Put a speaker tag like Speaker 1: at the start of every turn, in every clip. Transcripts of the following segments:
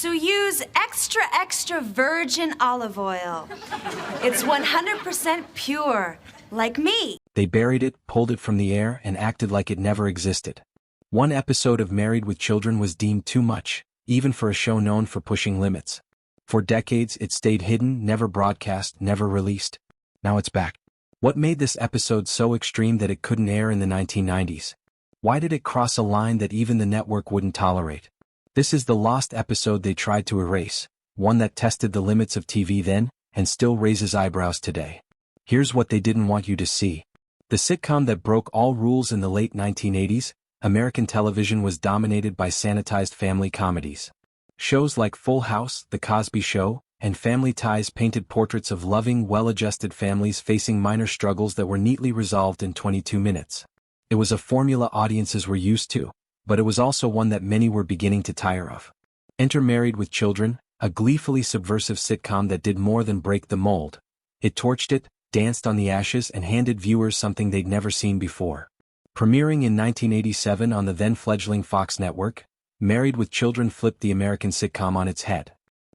Speaker 1: so use extra, extra virgin olive oil. It's 100% pure, like me.
Speaker 2: They buried it, pulled it from the air, and acted like it never existed. One episode of Married with Children was deemed too much, even for a show known for pushing limits. For decades, it stayed hidden, never broadcast, never released. Now it's back. What made this episode so extreme that it couldn't air in the 1990s? Why did it cross a line that even the network wouldn't tolerate? This is the lost episode they tried to erase, one that tested the limits of TV then, and still raises eyebrows today. Here's what they didn't want you to see. The sitcom that broke all rules in the late 1980s, American television was dominated by sanitized family comedies. Shows like Full House, The Cosby Show, and Family Ties painted portraits of loving, well-adjusted families facing minor struggles that were neatly resolved in 22 minutes. It was a formula audiences were used to, but it was also one that many were beginning to tire of. Enter Married with Children, a gleefully subversive sitcom that did more than break the mold. It torched it, danced on the ashes, and handed viewers something they'd never seen before. Premiering in 1987 on the then-fledgling Fox network, Married with Children flipped the American sitcom on its head.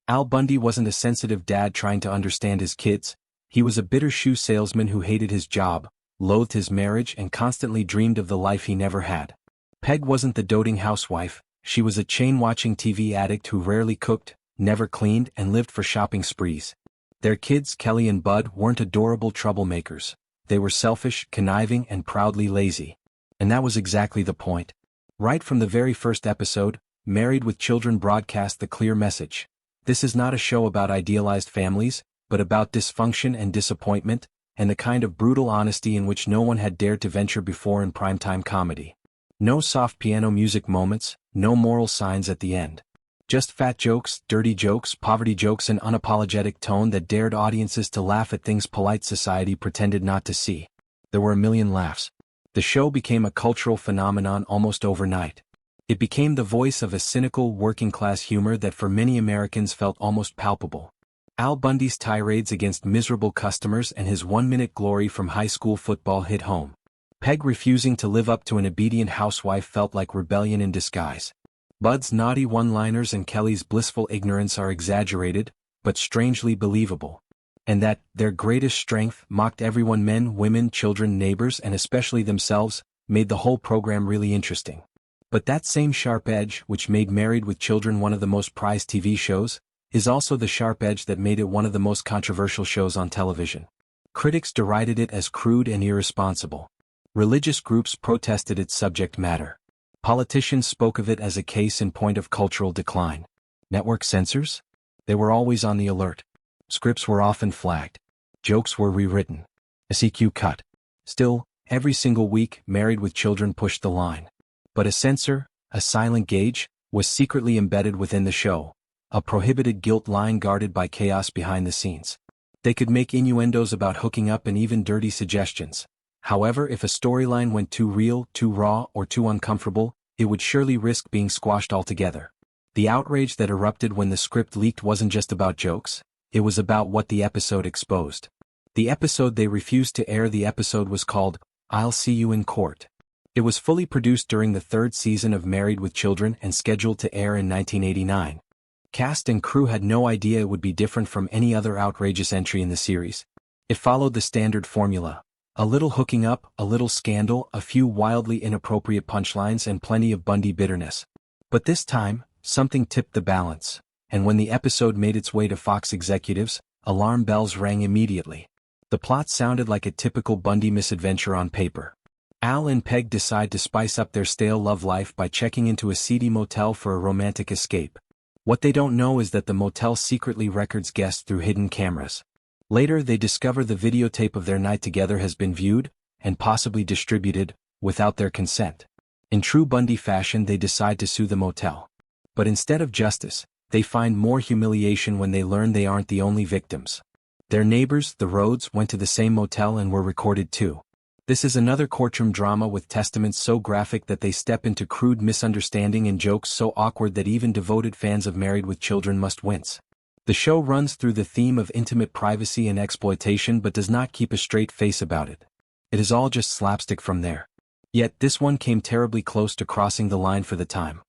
Speaker 2: Al Bundy wasn't a sensitive dad trying to understand his kids. He was a bitter shoe salesman who hated his job, loathed his marriage, and constantly dreamed of the life he never had. Peg wasn't the doting housewife. She was a chain-watching TV addict who rarely cooked, never cleaned, and lived for shopping sprees. Their kids, Kelly and Bud, weren't adorable troublemakers. They were selfish, conniving, and proudly lazy. And that was exactly the point. Right from the very first episode, Married with Children broadcast the clear message. This is not a show about idealized families, but about dysfunction and disappointment, and the kind of brutal honesty in which no one had dared to venture before in primetime comedy. No soft piano music moments, no moral signs at the end. Just fat jokes, dirty jokes, poverty jokes, and unapologetic tone that dared audiences to laugh at things polite society pretended not to see. There were a million laughs. The show became a cultural phenomenon almost overnight. It became the voice of a cynical, working-class humor that for many Americans felt almost palpable. Al Bundy's tirades against miserable customers and his one-minute glory from high school football hit home. Peg refusing to live up to an obedient housewife felt like rebellion in disguise. Bud's naughty one-liners and Kelly's blissful ignorance are exaggerated, but strangely believable. And that, their greatest strength, mocked everyone, men, women, children, neighbors, and especially themselves, made the whole program really interesting. But that same sharp edge, which made Married with Children one of the most prized TV shows, is also the sharp edge that made it one of the most controversial shows on television. Critics derided it as crude and irresponsible. Religious groups protested its subject matter. Politicians spoke of it as a case in point of cultural decline. Network censors? They were always on the alert. Scripts were often flagged. Jokes were rewritten. SEQ cut. Still, every single week, Married with Children pushed the line. But a censor, a silent gauge, was secretly embedded within the show, a prohibited guilt line guarded by chaos behind the scenes. They could make innuendos about hooking up and even dirty suggestions. However, if a storyline went too real, too raw, or too uncomfortable, it would surely risk being squashed altogether. The outrage that erupted when the script leaked wasn't just about jokes, it was about what the episode exposed. The episode they refused to air. The episode was called, I'll See You in Court. It was fully produced during the third season of Married with Children and scheduled to air in 1989. Cast and crew had no idea it would be different from any other outrageous entry in the series. It followed the standard formula. A little hooking up, a little scandal, a few wildly inappropriate punchlines, and plenty of Bundy bitterness. But this time, something tipped the balance, and when the episode made its way to Fox executives, alarm bells rang immediately. The plot sounded like a typical Bundy misadventure on paper. Al and Peg decide to spice up their stale love life by checking into a seedy motel for a romantic escape. What they don't know is that the motel secretly records guests through hidden cameras. Later they discover the videotape of their night together has been viewed, and possibly distributed, without their consent. In true Bundy fashion, they decide to sue the motel. But instead of justice, they find more humiliation when they learn they aren't the only victims. Their neighbors, the Rhodes, went to the same motel and were recorded too. This is another courtroom drama with testaments so graphic that they step into crude misunderstanding and jokes so awkward that even devoted fans of Married with Children must wince. The show runs through the theme of intimate privacy and exploitation but does not keep a straight face about it. It is all just slapstick from there. Yet this one came terribly close to crossing the line for the time.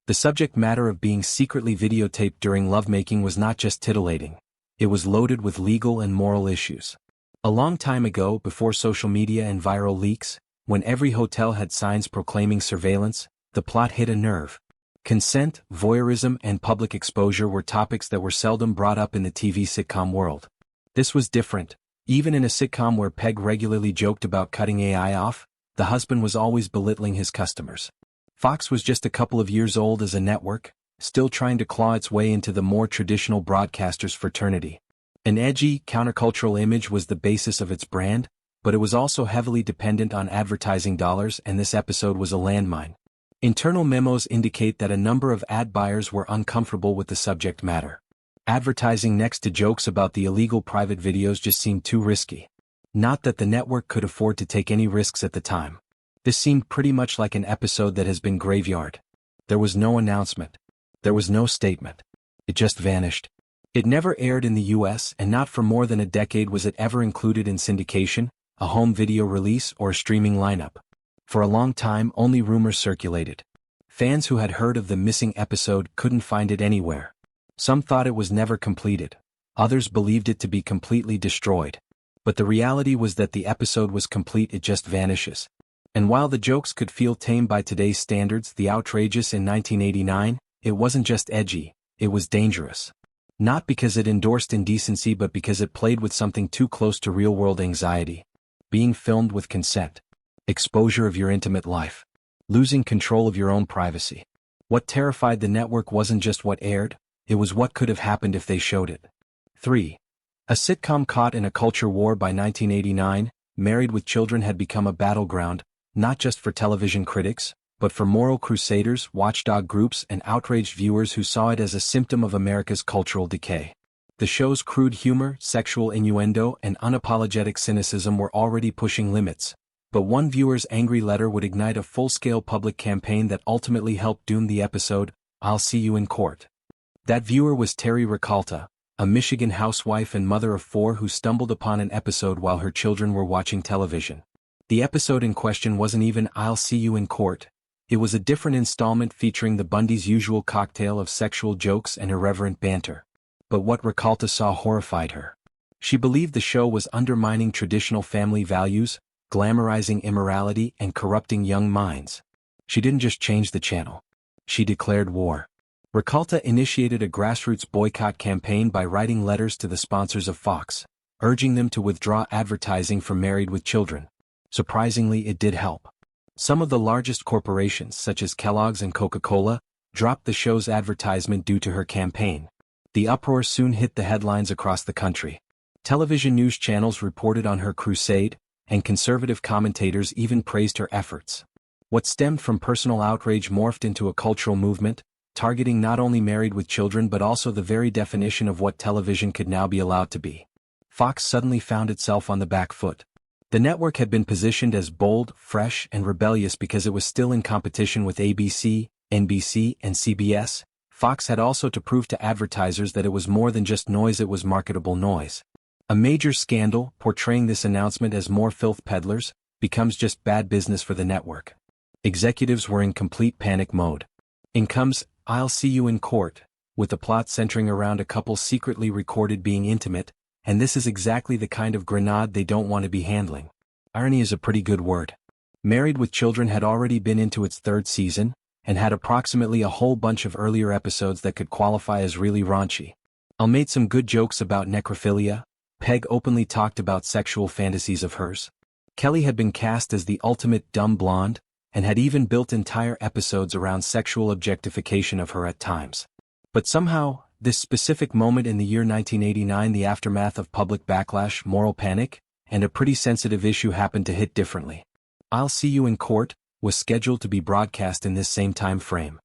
Speaker 2: The subject matter of being secretly videotaped during lovemaking was not just titillating. It was loaded with legal and moral issues. A long time ago, before social media and viral leaks, when every hotel had signs proclaiming surveillance, the plot hit a nerve. Consent, voyeurism, and public exposure were topics that were seldom brought up in the TV sitcom world. This was different. Even in a sitcom where Peg regularly joked about cutting AI off, the husband was always belittling his customers. Fox was just a couple of years old as a network, still trying to claw its way into the more traditional broadcasters' fraternity. An edgy, countercultural image was the basis of its brand, but it was also heavily dependent on advertising dollars, and this episode was a landmine. Internal memos indicate that a number of ad buyers were uncomfortable with the subject matter. Advertising next to jokes about the illegal private videos just seemed too risky. Not that the network could afford to take any risks at the time. This seemed pretty much like an episode that has been graveyard. There was no announcement. There was no statement. It just vanished. It never aired in the US, and not for more than a decade was it ever included in syndication, a home video release, or a streaming lineup. For a long time, only rumors circulated. Fans who had heard of the missing episode couldn't find it anywhere. Some thought it was never completed. Others believed it to be completely destroyed. But the reality was that the episode was complete, it just vanishes. And while the jokes could feel tame by today's standards, the outrageous in 1989, it wasn't just edgy, it was dangerous. Not because it endorsed indecency, but because it played with something too close to real-world anxiety. Being filmed with consent. Exposure of your intimate life. Losing control of your own privacy. What terrified the network wasn't just what aired, it was what could have happened if they showed it. 3. A sitcom caught in a culture war. By 1989, Married with Children had become a battleground, not just for television critics, but for moral crusaders, watchdog groups, and outraged viewers who saw it as a symptom of America's cultural decay. The show's crude humor, sexual innuendo, and unapologetic cynicism were already pushing limits. But one viewer's angry letter would ignite a full-scale public campaign that ultimately helped doom the episode, "I'll See You in Court." That viewer was Terry Ricalta, a Michigan housewife and mother of 4 who stumbled upon an episode while her children were watching television. The episode in question wasn't even "I'll See You in Court." It was a different installment featuring the Bundys' usual cocktail of sexual jokes and irreverent banter. But what Ricalta saw horrified her. She believed the show was undermining traditional family values, glamorizing immorality, and corrupting young minds. She didn't just change the channel. She declared war. Ricalta initiated a grassroots boycott campaign by writing letters to the sponsors of Fox, urging them to withdraw advertising from Married with Children. Surprisingly, it did help. Some of the largest corporations, such as Kellogg's and Coca-Cola, dropped the show's advertisement due to her campaign. The uproar soon hit the headlines across the country. Television news channels reported on her crusade, and conservative commentators even praised her efforts. What stemmed from personal outrage morphed into a cultural movement, targeting not only Married with Children but also the very definition of what television could now be allowed to be. Fox suddenly found itself on the back foot. The network had been positioned as bold, fresh, and rebellious because it was still in competition with ABC, NBC, and CBS. Fox had also to prove to advertisers that it was more than just noise, it was marketable noise. A major scandal, portraying this announcement as more filth peddlers, becomes just bad business for the network. Executives were in complete panic mode. In comes "I'll See You in Court," with the plot centering around a couple secretly recorded being intimate, and this is exactly the kind of grenade they don't want to be handling. Irony is a pretty good word. Married with Children had already been into its 3rd season, and had approximately a whole bunch of earlier episodes that could qualify as really raunchy. I'll made some good jokes about necrophilia. Peg openly talked about sexual fantasies of hers. Kelly had been cast as the ultimate dumb blonde, and had even built entire episodes around sexual objectification of her at times. But somehow, this specific moment in the year 1989, the aftermath of public backlash, moral panic, and a pretty sensitive issue, happened to hit differently. "I'll See You in Court" was scheduled to be broadcast in this same time frame.